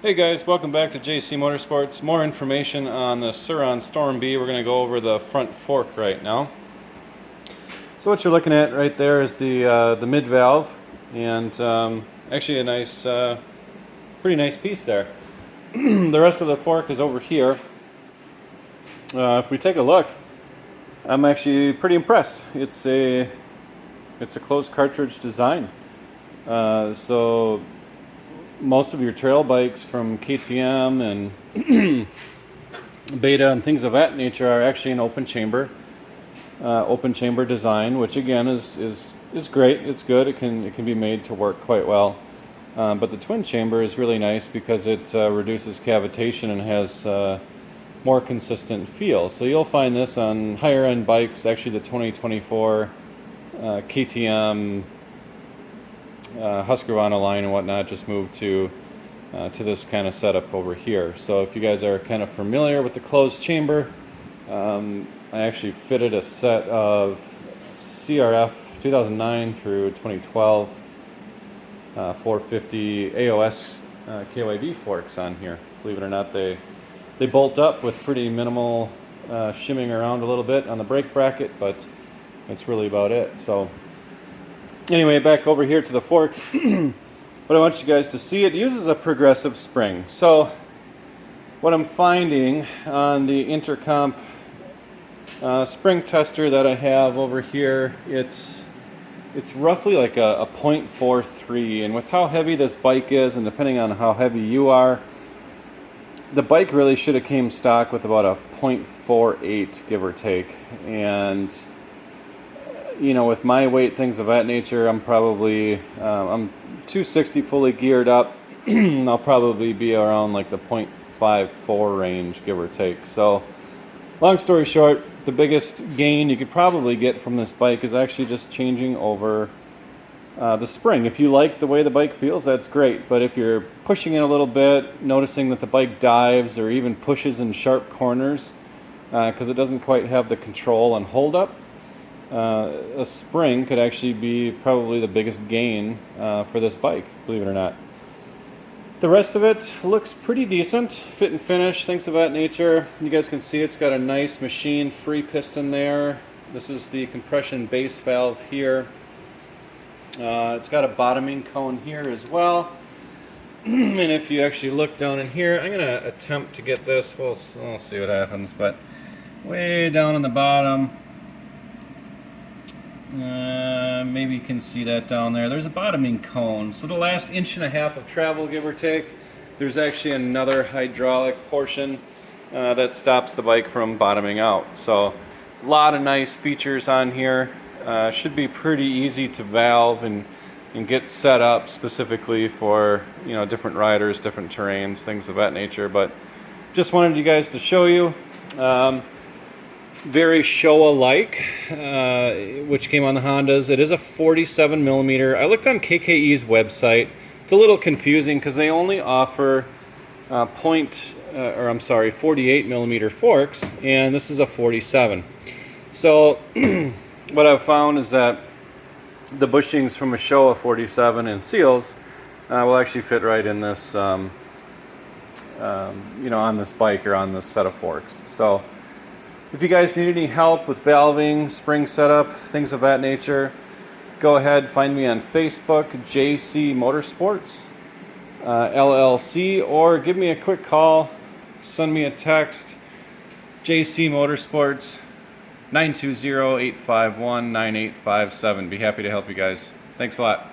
Hey guys, welcome back to JC Motorsports. More information on the Surron Storm Bee. We're going to go over the front fork right now. So what you're looking at right there is the mid valve, and actually a nice, pretty nice piece there. The rest of the fork is over here. If we take a look, I'm actually pretty impressed. It's a closed cartridge design. So most of your trail bikes from KTM and Beta and things of that nature are actually an open chamber design, which again is great. It's good. It can be made to work quite well. But the twin chamber is really nice because it reduces cavitation and has more consistent feel. So you'll find this on higher end bikes. Actually, the 2024 KTM Husqvarna line and whatnot just moved to this kind of setup over here. So if you guys are kind of familiar with the closed chamber, I actually fitted a set of CRF 2009 through 2012 450 AOS KYB forks on here. Believe it or not, they bolt up with pretty minimal shimming around a little bit on the brake bracket, but that's really about it. So anyway, back over here to the fork. What I want you guys to see, it uses a progressive spring. So what I'm finding on the Intercomp spring tester that I have over here, it's roughly like a 0.43, and with how heavy this bike is, and depending on how heavy you are, the bike really should have came stock with about a 0.48, give or take. And you know, with my weight, things of that nature, I'm probably I'm 260 fully geared up. I'll probably be around like the 0.54 range, give or take. So long story short, the biggest gain you could probably get from this bike is actually just changing over the spring. If you like the way the bike feels, that's great. But if you're pushing it a little bit, noticing that the bike dives or even pushes in sharp corners because it doesn't quite have the control and hold up, a spring could actually be probably the biggest gain for this bike, believe it or not. The rest of it looks pretty decent, fit and finish, things of that nature. You guys can see it's got a nice machine free piston there. This is the compression base valve here. It's got a bottoming cone here as well. And if you actually look down in here, I'm going to attempt to get this, we'll see what happens, but way down on the bottom, maybe you can see that down there. There's a bottoming cone. So the last 1.5 inches of travel, give or take, there's actually another hydraulic portion that stops the bike from bottoming out. So a lot of nice features on here. Should be pretty easy to valve and get set up specifically for, you know, different riders, different terrains, things of that nature. But just wanted you guys to show you. Very Showa-like, which came on the Hondas. It is a 47 millimeter. I looked on KKE's website. It's a little confusing because they only offer 48 millimeter forks, and this is a 47. So what I've found is that the bushings from a Showa 47 and seals will actually fit right in this, you know, on this bike or on this set of forks. So if you guys need any help with valving, spring setup, things of that nature, go ahead, find me on Facebook, JC Motorsports, LLC, or give me a quick call, send me a text, JC Motorsports, 920-851-9857. Be happy to help you guys. Thanks a lot.